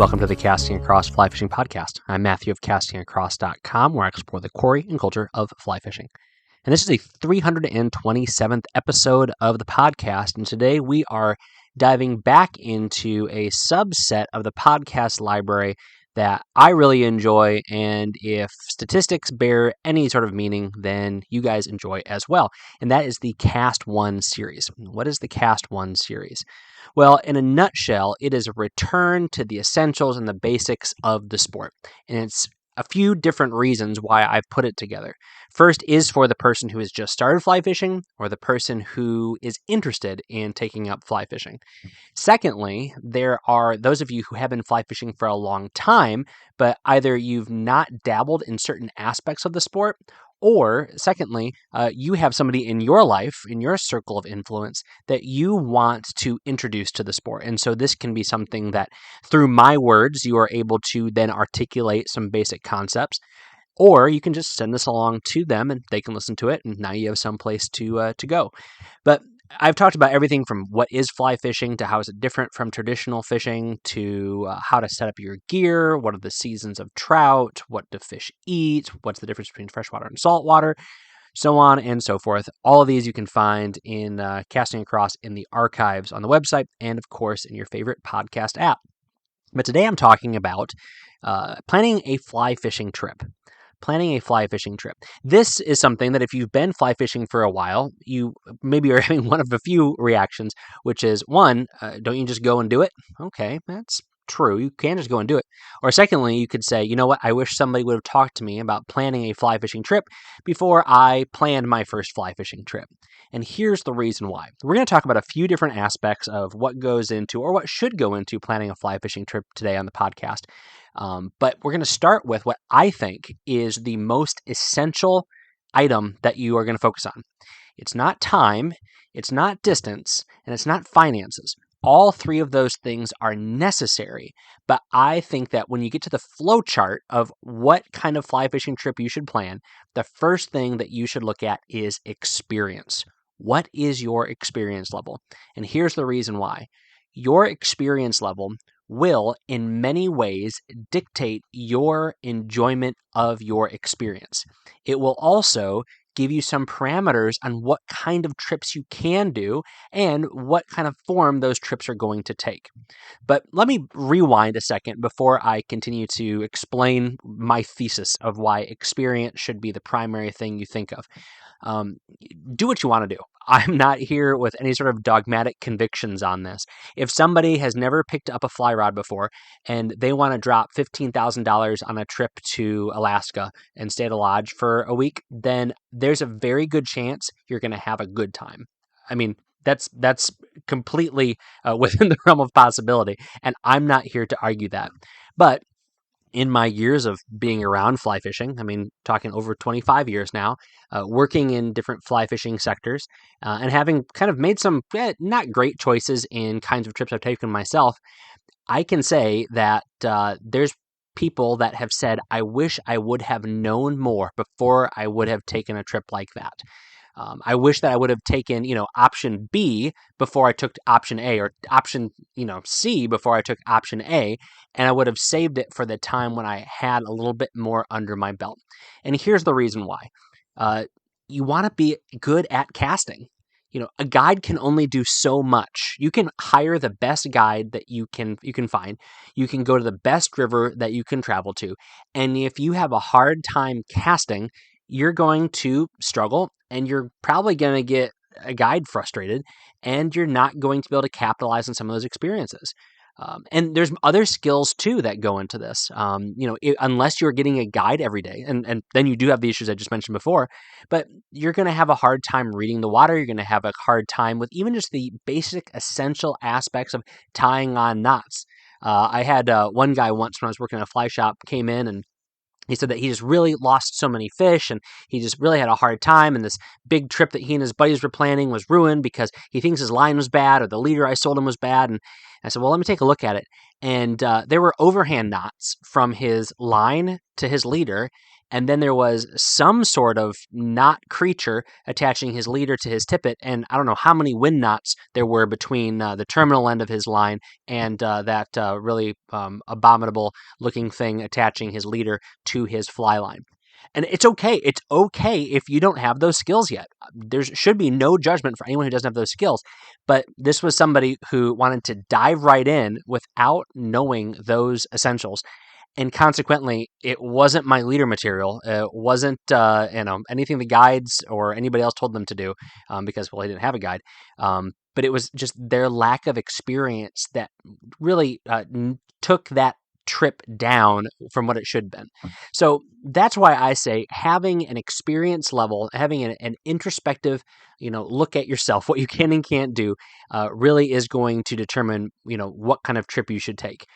Welcome to the Casting Across Fly Fishing Podcast. I'm Matthew of castingacross.com, where I explore the quarry and culture of fly fishing. And this is the 327th episode of the podcast, and today we are diving back into a subset of the podcast library that I really enjoy, and if statistics bear any sort of meaning, then you guys enjoy as well. And that is the Cast1 series. What is the Cast1 series? Well, in a nutshell, it is a return to the essentials and the basics of the sport. And it's a few different reasons why I've put it together. First is for the person who has just started fly fishing or the person who is interested in taking up fly fishing. Secondly, there are those of you who have been fly fishing for a long time, but either you've not dabbled in certain aspects of the sport, or secondly, you have somebody in your life, in your circle of influence, that you want to introduce to the sport. And so this can be something that through my words, you are able to then articulate some basic concepts. Or you can just send this along to them and they can listen to it, and now you have some place to go. But I've talked about everything from what is fly fishing to how is it different from traditional fishing to how to set up your gear, what are the seasons of trout, what do fish eat, what's the difference between freshwater and saltwater, so on and so forth. All of these you can find in Casting Across in the archives on the website and, of course, in your favorite podcast app. But today I'm talking about planning a fly fishing trip. Planning a fly fishing trip. This is something that if you've been fly fishing for a while, you maybe are having one of a few reactions, which is one, don't you just go and do it? Okay, that's true. You can just go and do it. Or secondly, you could say, you know what, I wish somebody would have talked to me about planning a fly fishing trip before I planned my first fly fishing trip. And here's the reason why. We're going to talk about a few different aspects of what goes into or what should go into planning a fly fishing trip today on the podcast. But we're going to start with what I think is the most essential item that you are going to focus on. It's not time, it's not distance, and it's not finances. All three of those things are necessary, but I think that when you get to the flow chart of what kind of fly fishing trip you should plan, the first thing that you should look at is experience. What is your experience level? And here's the reason why. Your experience level will, in many ways, dictate your enjoyment of your experience. It will also give you some parameters on what kind of trips you can do and what kind of form those trips are going to take. But let me rewind a second before I continue to explain my thesis of why experience should be the primary thing you think of. Do what you want to do. I'm not here with any sort of dogmatic convictions on this. If somebody has never picked up a fly rod before and they want to drop $15,000 on a trip to Alaska and stay at a lodge for a week, then there's a very good chance you're going to have a good time. I mean, that's completely within the realm of possibility, and I'm not here to argue that. But in my years of being around fly fishing, I mean, talking over 25 years now, working in different fly fishing sectors, and having kind of made some not great choices in kinds of trips I've taken myself, I can say that there's people that have said, I wish I would have known more before I would have taken a trip like that. I wish that I would have taken, option B before I took option A, or option, C before I took option A, and I would have saved it for the time when I had a little bit more under my belt. And here's the reason why. You want to be good at casting. A guide can only do so much. You can hire the best guide that you can find. You can go to the best river that you can travel to. And if you have a hard time casting, you're going to struggle, and you're probably going to get a guide frustrated, and you're not going to be able to capitalize on some of those experiences. And there's other skills too that go into this. Unless you're getting a guide every day, and then you do have the issues I just mentioned before, but you're going to have a hard time reading the water. You're going to have a hard time with even just the basic essential aspects of tying on knots. I had one guy once when I was working at a fly shop came in, and he said that he just really lost so many fish, and he just really had a hard time, and this big trip that he and his buddies were planning was ruined because he thinks his line was bad or the leader I sold him was bad. And I said, well, let me take a look at it. And there were overhand knots from his line to his leader, and then there was some sort of knot creature attaching his leader to his tippet, and I don't know how many wind knots there were between the terminal end of his line and that really abominable looking thing attaching his leader to his fly line. And it's okay. It's okay if you don't have those skills yet. There should be no judgment for anyone who doesn't have those skills. But this was somebody who wanted to dive right in without knowing those essentials. And consequently, it wasn't my leader material. It wasn't anything the guides or anybody else told them to do because, well, they didn't have a guide. But it was just their lack of experience that really took that trip down from what it should have been. So that's why I say having an experience level, having an introspective, look at yourself, what you can and can't do, really is going to determine, what kind of trip you should take.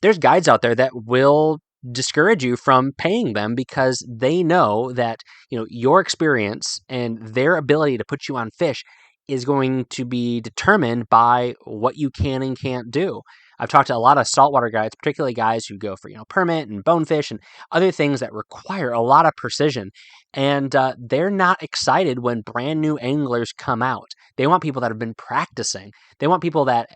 There's guides out there that will discourage you from paying them because they know that, your experience and their ability to put you on fish is going to be determined by what you can and can't do. I've talked to a lot of saltwater guides, particularly guys who go for, permit and bonefish and other things that require a lot of precision. And they're not excited when brand new anglers come out. They want people that have been practicing. They want people that,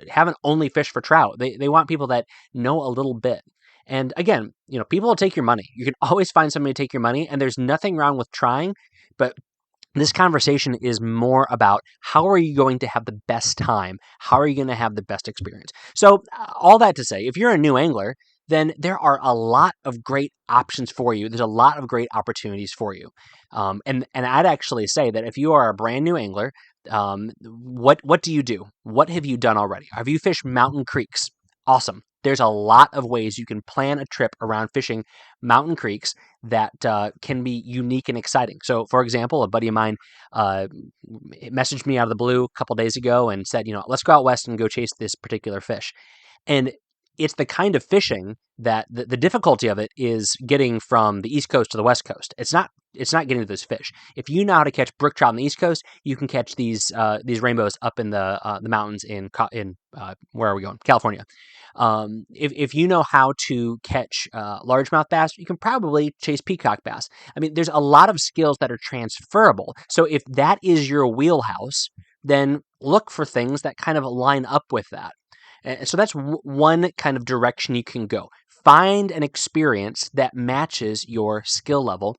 haven't only fished for trout. They want people that know a little bit. And again, people will take your money. You can always find somebody to take your money, and there's nothing wrong with trying, but this conversation is more about how are you going to have the best time? How are you going to have the best experience? So all that to say, if you're a new angler, then there are a lot of great options for you. There's a lot of great opportunities for you. And I'd actually say that if you are a brand new angler, what do you do? What have you done already? Have you fished mountain creeks? Awesome. There's a lot of ways you can plan a trip around fishing mountain creeks that can be unique and exciting. So, for example, a buddy of mine messaged me out of the blue a couple days ago and said, let's go out west and go chase this particular fish. And it's the kind of fishing that the difficulty of it is getting from the East Coast to the West Coast. It's not getting to those fish. If you know how to catch brook trout on the East Coast, you can catch these rainbows up in the mountains in where are we going? California. If you know how to catch largemouth bass, you can probably chase peacock bass. I mean, there's a lot of skills that are transferable. So if that is your wheelhouse, then look for things that kind of line up with that. And so that's one kind of direction you can go. Find an experience that matches your skill level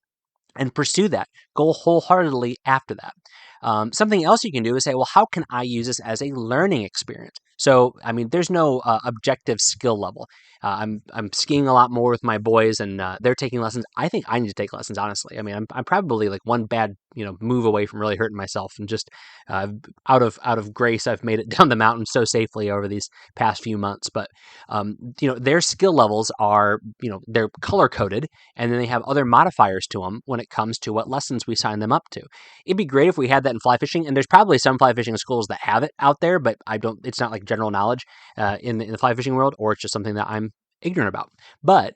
and pursue that. Go wholeheartedly after that. Something else you can do is say, well, how can I use this as a learning experience? So, I mean, there's no objective skill level. I'm skiing a lot more with my boys, and they're taking lessons. I think I need to take lessons, honestly. I mean, I'm probably like one bad move away from really hurting myself, and just out of grace, I've made it down the mountain so safely over these past few months. But their skill levels are they're color coded, and then they have other modifiers to them when it comes to what lessons we sign them up to. It'd be great if we had that in fly fishing, and there's probably some fly fishing schools that have it out there, but it's not like general knowledge in the fly fishing world, or it's just something that I'm ignorant about. But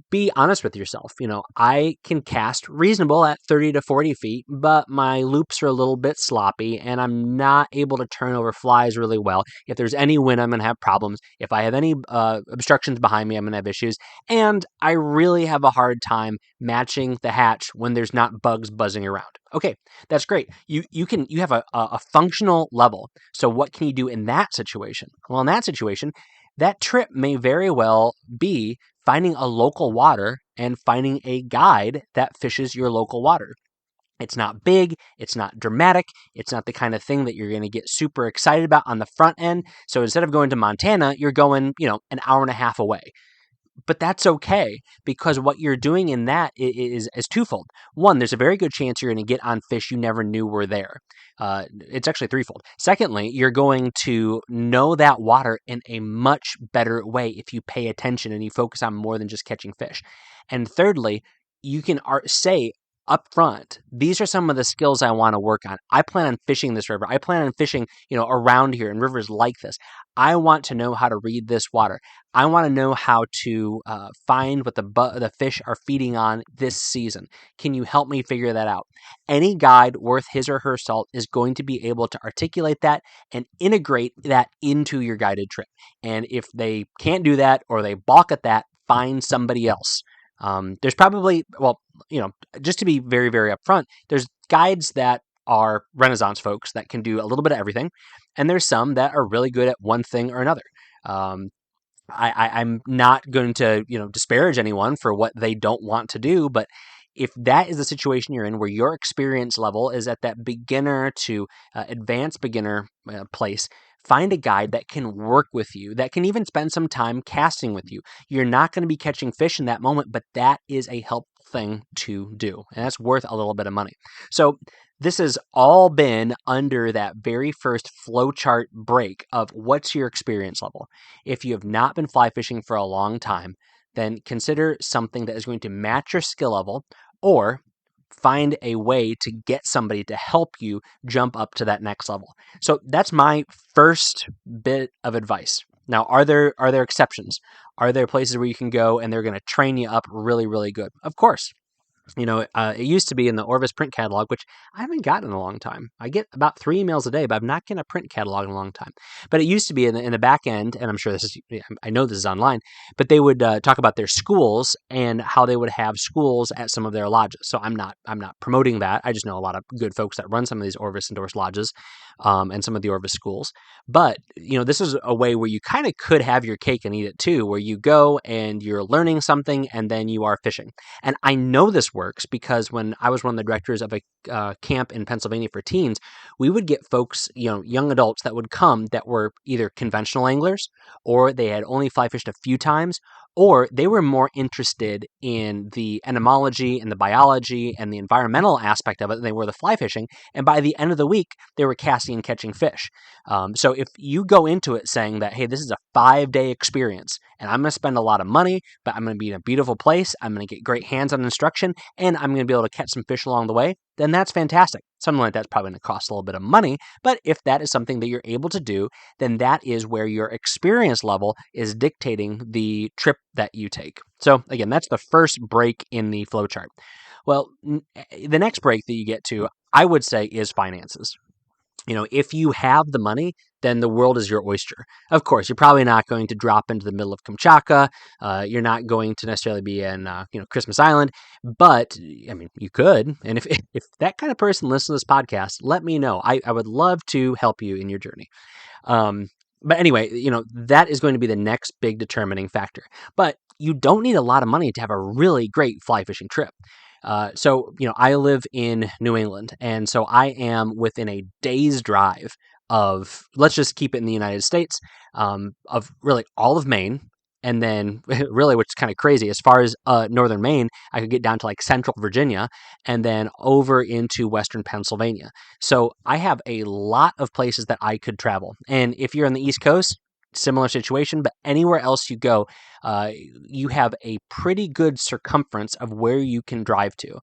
be honest with yourself. I can cast reasonable at 30 to 40 feet, but my loops are a little bit sloppy and I'm not able to turn over flies really well. If there's any wind, I'm going to have problems. If I have any obstructions behind me, I'm going to have issues. And I really have a hard time matching the hatch when there's not bugs buzzing around. Okay, that's great. You have a functional level. So what can you do in that situation? Well, in that situation, that trip may very well be finding a local water and finding a guide that fishes your local water. It's not big, it's not dramatic, it's not the kind of thing that you're going to get super excited about on the front end. So instead of going to Montana, you're going, an hour and a half away. But that's okay, because what you're doing in that is twofold. One, there's a very good chance you're going to get on fish you never knew were there. It's actually threefold. Secondly, you're going to know that water in a much better way if you pay attention and you focus on more than just catching fish. And thirdly, you can say up front, these are some of the skills I want to work on. I plan on fishing this river. I plan on fishing, around here in rivers like this. I want to know how to read this water. I want to know how to find what the fish are feeding on this season. Can you help me figure that out? Any guide worth his or her salt is going to be able to articulate that and integrate that into your guided trip. And if they can't do that or they balk at that, find somebody else. There's probably, well, just to be very, very upfront, there's guides that are Renaissance folks that can do a little bit of everything, and there's some that are really good at one thing or another. I'm not going to, disparage anyone for what they don't want to do, but if that is the situation you're in where your experience level is at that beginner to advanced beginner place, find a guide that can work with you, that can even spend some time casting with you. You're not going to be catching fish in that moment, but that is a helpful thing to do, and that's worth a little bit of money. So this has all been under that very first flowchart break of what's your experience level. If you have not been fly fishing for a long time, then consider something that is going to match your skill level, or find a way to get somebody to help you jump up to that next level. So that's my first bit of advice. Now, are there exceptions? Are there places where you can go and they're going to train you up really, really good? Of course. It used to be in the Orvis print catalog, which I haven't gotten in a long time. I get about 3 emails a day, but I'm not getting a print catalog in a long time. But it used to be in the back end, and I'm sure I know this is online, but they would talk about their schools and how they would have schools at some of their lodges. So I'm not promoting that. I just know a lot of good folks that run some of these Orvis endorsed lodges, and some of the Orvis schools. But this is a way where you kind of could have your cake and eat it too, where you go and you're learning something and then you are fishing. And I know this works because when I was one of the directors of a camp in Pennsylvania for teens, we would get folks, young adults that would come that were either conventional anglers, or they had only fly fished a few times, or they were more interested in the entomology and the biology and the environmental aspect of it than they were the fly fishing. And by the end of the week, they were casting and catching fish. So if you go into it saying that, hey, this is a 5-day experience and I'm going to spend a lot of money, but I'm going to be in a beautiful place, I'm going to get great hands-on instruction, and I'm going to be able to catch some fish along the way, then that's fantastic. Something like that's probably going to cost a little bit of money, but if that is something that you're able to do, then that is where your experience level is dictating the trip that you take. So again, that's the first break in the flowchart. Well, the next break that you get to, I would say, is finances. If you have the money, then the world is your oyster. Of course, you're probably not going to drop into the middle of Kamchatka. You're not going to necessarily be in, Christmas Island, but I mean, you could. And if that kind of person listens to this podcast, let me know. I would love to help you in your journey. But anyway, that is going to be the next big determining factor. But you don't need a lot of money to have a really great fly fishing trip. So I live in New England, and so I am within a day's drive of, let's just keep it in the United States, of really all of Maine. And then really, which is kind of crazy, as far as northern Maine, I could get down to like central Virginia and then over into western Pennsylvania. So I have a lot of places that I could travel. And if you're on the East Coast, similar situation, but anywhere else you go, you have a pretty good circumference of where you can drive to.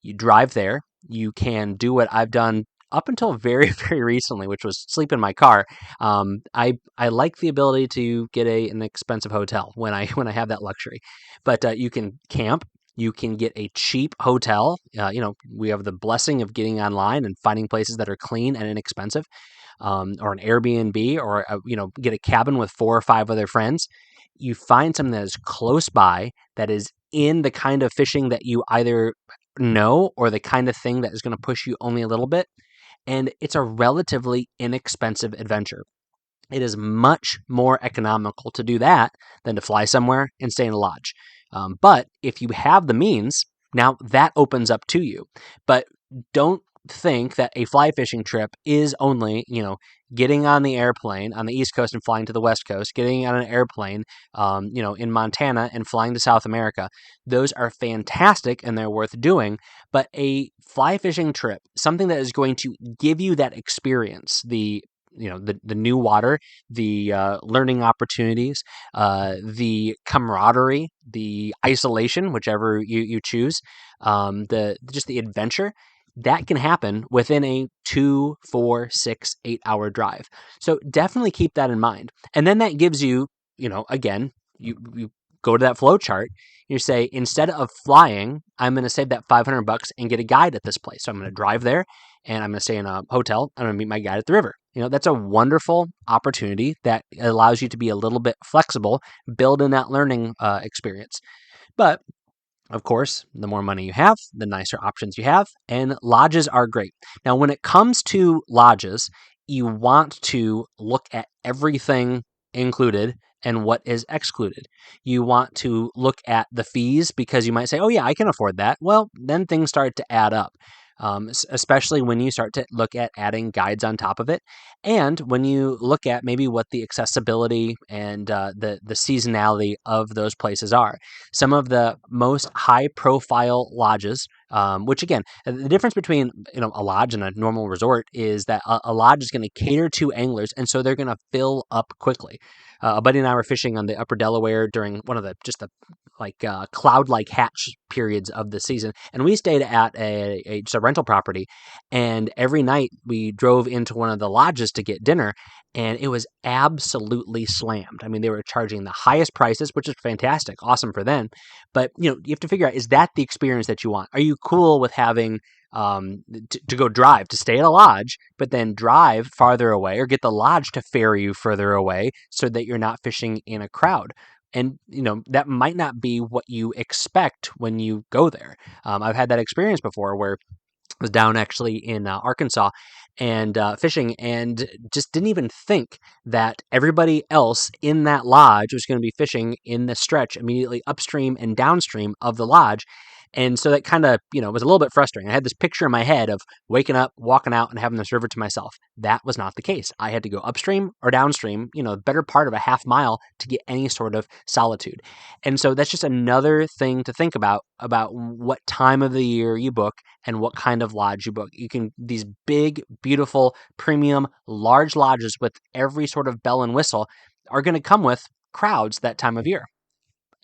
You drive there, you can do what I've done up until very, very recently, which was sleep in my car. I like the ability to get an expensive hotel when I have that luxury, but you can camp. You can get a cheap hotel. We have the blessing of getting online and finding places that are clean and inexpensive, or an Airbnb, or get a cabin with 4 or 5 other friends. You find something that is close by, that is in the kind of fishing that you either know or the kind of thing that is going to push you only a little bit. And it's a relatively inexpensive adventure. It is much more economical to do that than to fly somewhere and stay in a lodge. But if you have the means, now that opens up to you. But don't think that a fly fishing trip is only, getting on the airplane on the East Coast and flying to the West Coast, getting on an airplane, in Montana and flying to South America. Those are fantastic and they're worth doing. But a fly fishing trip, something that is going to give you that experience, the new water, the learning opportunities, the camaraderie, the isolation, whichever you choose, the adventure, that can happen within a 2, 4, 6, 8-hour drive. So definitely keep that in mind. And then that gives you, again, you go to that flow chart. You say, instead of flying, I'm going to save that $500 and get a guide at this place. So I'm going to drive there and I'm going to stay in a hotel. I'm going to meet my guide at the river. That's a wonderful opportunity that allows you to be a little bit flexible, build in that learning experience. But Of course, the more money you have, the nicer options you have, and lodges are great. Now, when it comes to lodges, you want to look at everything included and what is excluded. You want to look at the fees because you might say, oh, yeah, I can afford that. Well, then things start to add up. Especially when you start to look at adding guides on top of it, and when you look at maybe what the accessibility and the seasonality of those places are. Some of the most high profile lodges, which again, the difference between a lodge and a normal resort is that a lodge is going to cater to anglers, and so they're going to fill up quickly. A buddy and I were fishing on the Upper Delaware during one of the just the cloud-like hatch periods of the season, and we stayed at just a rental property. And every night we drove into one of the lodges to get dinner, and it was absolutely slammed. I mean, they were charging the highest prices, which is fantastic, awesome for them. But you have to figure out, is that the experience that you want? Are you cool with having to go drive to stay at a lodge, but then drive farther away, or get the lodge to ferry you further away so that you're not fishing in a crowd? And that might not be what you expect when you go there. I've had that experience before where was down actually in Arkansas and fishing, and just didn't even think that everybody else in that lodge was going to be fishing in the stretch immediately upstream and downstream of the lodge. And so that kind of, was a little bit frustrating. I had this picture in my head of waking up, walking out, and having this river to myself. That was not the case. I had to go upstream or downstream, the better part of a half mile to get any sort of solitude. And so that's just another thing to think about what time of the year you book and what kind of lodge you book. These big, beautiful, premium, large lodges with every sort of bell and whistle are going to come with crowds that time of year.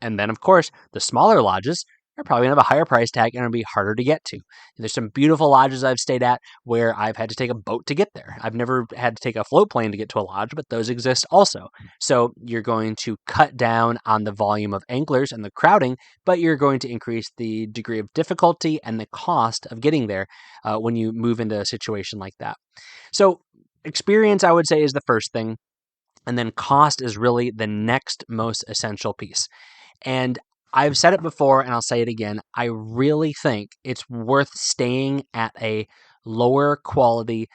And then, of course, the smaller lodges are probably going to have a higher price tag and it'll be harder to get to. There's some beautiful lodges I've stayed at where I've had to take a boat to get there. I've never had to take a float plane to get to a lodge, but those exist also. So you're going to cut down on the volume of anglers and the crowding, but you're going to increase the degree of difficulty and the cost of getting there when you move into a situation like that. So experience, I would say, is the first thing. And then cost is really the next most essential piece. And I've said it before and I'll say it again. I really think it's worth staying at a lower quality,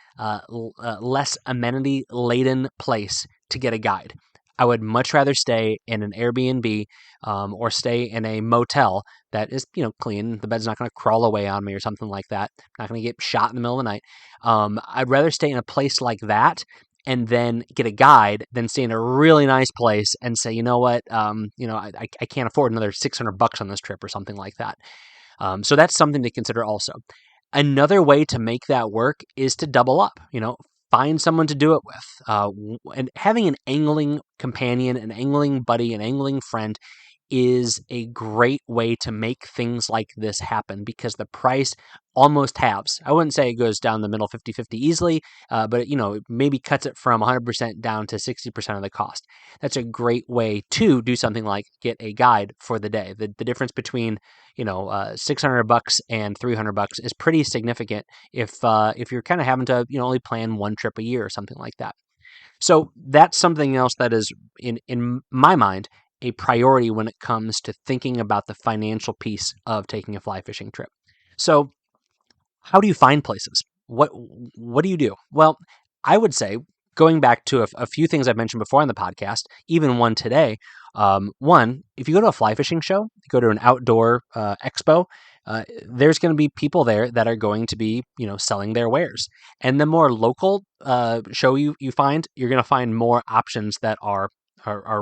less amenity laden place to get a guide. I would much rather stay in an Airbnb or stay in a motel that is, clean. The bed's not going to crawl away on me or something like that. I'm not going to get shot in the middle of the night. I'd rather stay in a place like that and then get a guide than stay in a really nice place and say, you know what, I can't afford another $600 on this trip or something like that. So that's something to consider also. Another way to make that work is to double up, find someone to do it with. And having an angling companion, an angling buddy, an angling friend is a great way to make things like this happen because the price almost halves. I wouldn't say it goes down the middle 50-50 easily, but it maybe cuts it from 100% down to 60% of the cost. That's a great way to do something like get a guide for the day. The difference between $600 and $300 is pretty significant if you're kind of having to only plan one trip a year or something like that. So that's something else that is in my mind a priority when it comes to thinking about the financial piece of taking a fly fishing trip. So how do you find places? What do you do? Well, I would say, going back to a few things I've mentioned before on the podcast, even one today. One, if you go to a fly fishing show, go to an outdoor expo, there's going to be people there that are going to be, selling their wares. And the more local show you find, you're going to find more options that are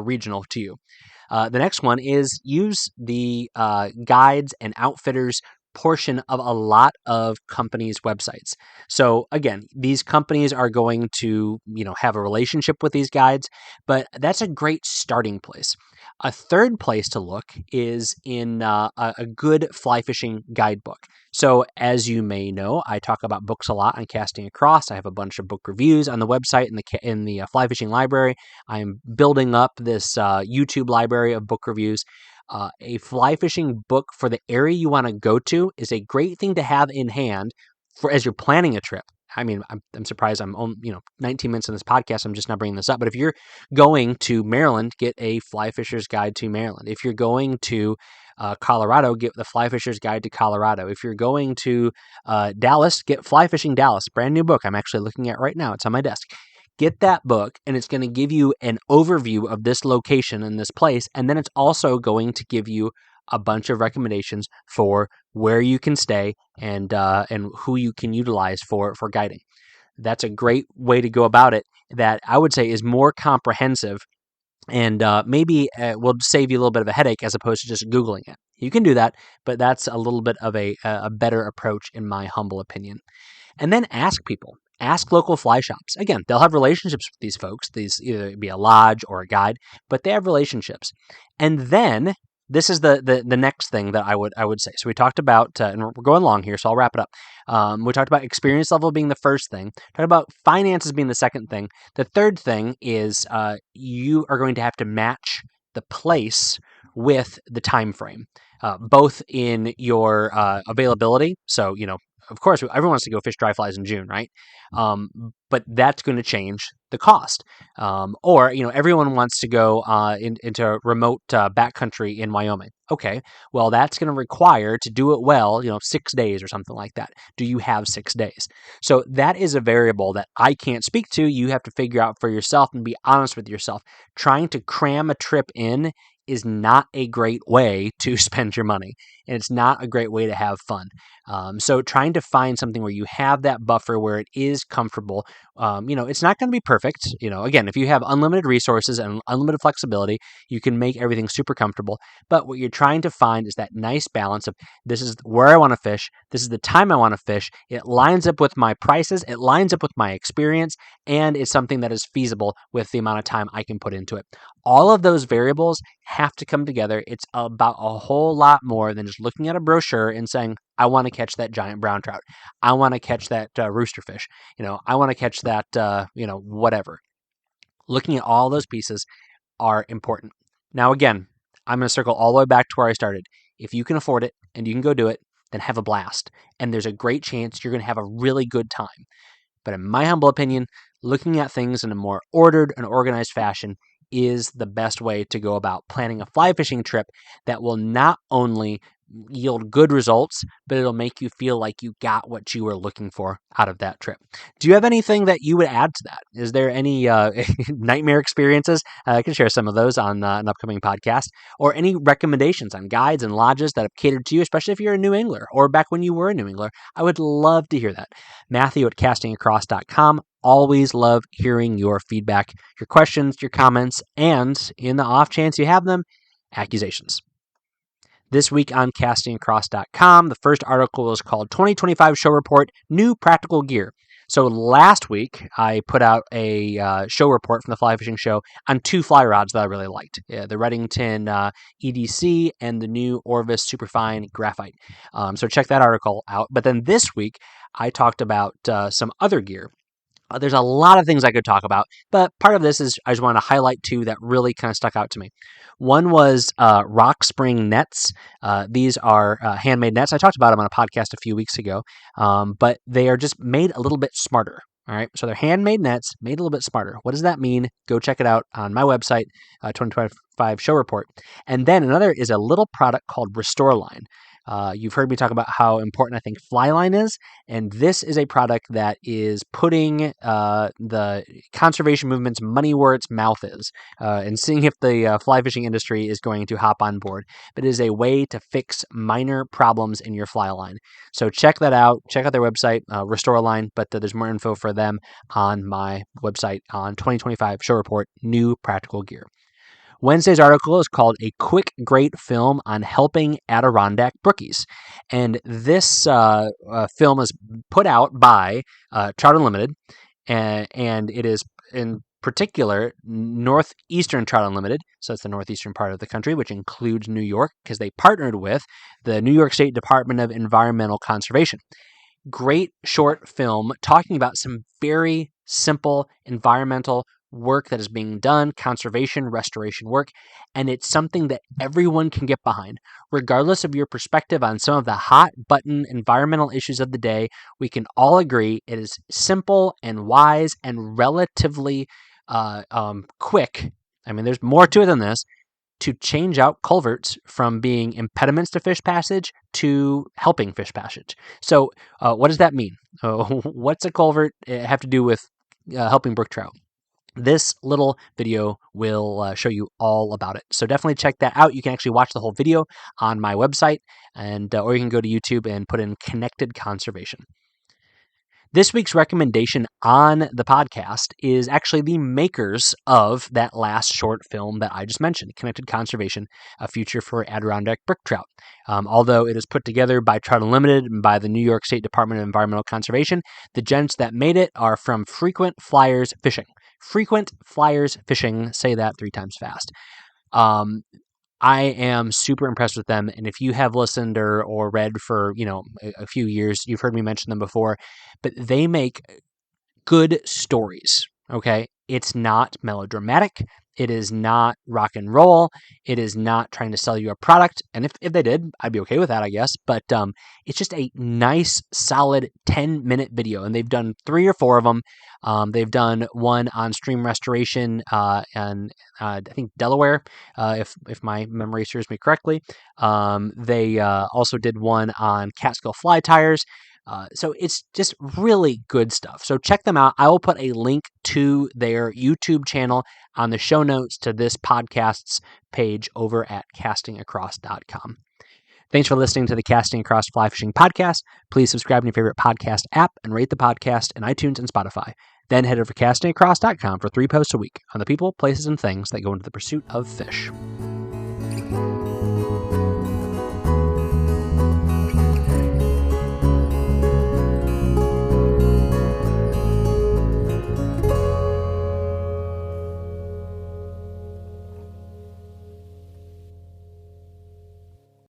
regional to you. The next one is use the guides and outfitters portion of a lot of companies' websites. So again, these companies are going to, have a relationship with these guides, but that's a great starting place. A third place to look is in a good fly fishing guidebook. So as you may know, I talk about books a lot on Casting Across. I have a bunch of book reviews on the website in the fly fishing library. I'm building up this YouTube library of book reviews. A fly fishing book for the area you want to go to is a great thing to have in hand for as you're planning a trip. I mean, I'm surprised I'm 19 minutes in this podcast. I'm just not bringing this up. But if you're going to Maryland, get a Fly Fisher's Guide to Maryland. If you're going to Colorado, get the Fly Fisher's Guide to Colorado. If you're going to Dallas, get Fly Fishing Dallas, brand new book I'm actually looking at right now. It's on my desk. Get that book, and it's going to give you an overview of this location and this place, and then it's also going to give you a bunch of recommendations for where you can stay and who you can utilize for guiding. That's a great way to go about it that I would say is more comprehensive and maybe will save you a little bit of a headache as opposed to just Googling it. You can do that, but that's a little bit of a better approach in my humble opinion. And then ask people. Ask local fly shops. Again, they'll have relationships with these folks. These either be a lodge or a guide, but they have relationships. And then this is the next thing that I would say. So we talked about, and we're going long here, so I'll wrap it up. We talked about experience level being the first thing. Talked about finances being the second thing. The third thing is you are going to have to match the place with the time frame, both in your availability. So of course, everyone wants to go fish dry flies in June, right? But that's going to change the cost. Or everyone wants to go into remote backcountry in Wyoming. Okay, well, that's going to require, to do it well, 6 days or something like that. Do you have 6 days? So that is a variable that I can't speak to. You have to figure out for yourself and be honest with yourself. Trying to cram a trip in is not a great way to spend your money, and it's not a great way to have fun. So trying to find something where you have that buffer where it is comfortable. It's not going to be perfect. Again, if you have unlimited resources and unlimited flexibility, you can make everything super comfortable. But what you're trying to find is that nice balance of, this is where I want to fish. This is the time I want to fish. It lines up with my prices. It lines up with my experience, and it's something that is feasible with the amount of time I can put into it. All of those variables have to come together. It's about a whole lot more than just looking at a brochure and saying, I want to catch that giant brown trout. I want to catch that rooster fish. I want to catch that, whatever. Looking at all those pieces are important. Now, again, I'm going to circle all the way back to where I started. If you can afford it and you can go do it, then have a blast. And there's a great chance you're going to have a really good time. But in my humble opinion, looking at things in a more ordered and organized fashion is the best way to go about planning a fly fishing trip that will not only yield good results, but it'll make you feel like you got what you were looking for out of that trip. Do you have anything that you would add to that? Is there any nightmare experiences? I can share some of those on an upcoming podcast, or any recommendations on guides and lodges that have catered to you, especially if you're a new angler or back when you were a new angler. I would love to hear that. Matthew at castingacross.com. Always love hearing your feedback, your questions, your comments, and in the off chance you have them, accusations. This week on castingacross.com, the first article is called 2025 Show Report, New Practical Gear. So last week, I put out a show report from the Fly Fishing Show on 2 fly rods that I really liked. The Redington EDC and the new Orvis Superfine Graphite. So check that article out. But then this week, I talked about some other gear. There's a lot of things I could talk about, but part of this is I just want to highlight 2 that really kind of stuck out to me. One was Rock Spring nets. These are handmade nets. I talked about them on a podcast a few weeks ago, but they are just made a little bit smarter. All right, so they're handmade nets made a little bit smarter. What does that mean? Go check it out on my website, 2025 Show Report. And then another is a little product called Restore Line. You've heard me talk about how important I think fly line is, and this is a product that is putting the conservation movement's money where its mouth is, and seeing if the fly fishing industry is going to hop on board. But it is a way to fix minor problems in your fly line. So check that out. Check out their website, Restore Line, but there's more info for them on my website on 2025 Show Report, New Practical Gear. Wednesday's article is called A Quick Great Film on Helping Adirondack Brookies. And this film is put out by Trout Unlimited, and it is in particular Northeastern Trout Unlimited. So it's the northeastern part of the country, which includes New York, because they partnered with the New York State Department of Environmental Conservation. Great short film talking about some very simple environmental work that is being done, conservation, restoration work, and it's something that everyone can get behind. Regardless of your perspective on some of the hot button environmental issues of the day, we can all agree it is simple and wise and relatively quick. I mean, there's more to it than this, to change out culverts from being impediments to fish passage to helping fish passage. So what does that mean? What's a culvert have to do with helping brook trout? This little video will show you all about it. So definitely check that out. You can actually watch the whole video on my website, and or you can go to YouTube and put in connected conservation. This week's recommendation on the podcast is actually the makers of that last short film that I just mentioned, Connected Conservation, A Future for Adirondack Brook Trout. Although it is put together by Trout Unlimited and by the New York State Department of Environmental Conservation, the gents that made it are from Frequent Flyers Fishing. Frequent Flyers Fishing, say that 3 times fast. I am super impressed with them, and if you have listened or read for a few years, you've heard me mention them before, but they make good stories, okay? It's not melodramatic. It is not rock and roll. It is not trying to sell you a product. And if they did, I'd be okay with that, I guess. But it's just a nice, solid 10-minute video. And they've done 3 or 4 of them. They've done one on stream restoration and I think Delaware, if my memory serves me correctly. They also did one on Catskill fly tires. So it's just really good stuff. So check them out. I will put a link to their YouTube channel on the show notes to this podcast's page over at castingacross.com. Thanks for listening to the Casting Across Fly Fishing Podcast. Please subscribe to your favorite podcast app and rate the podcast in iTunes and Spotify. Then head over to castingacross.com for 3 posts a week on the people, places, and things that go into the pursuit of fish.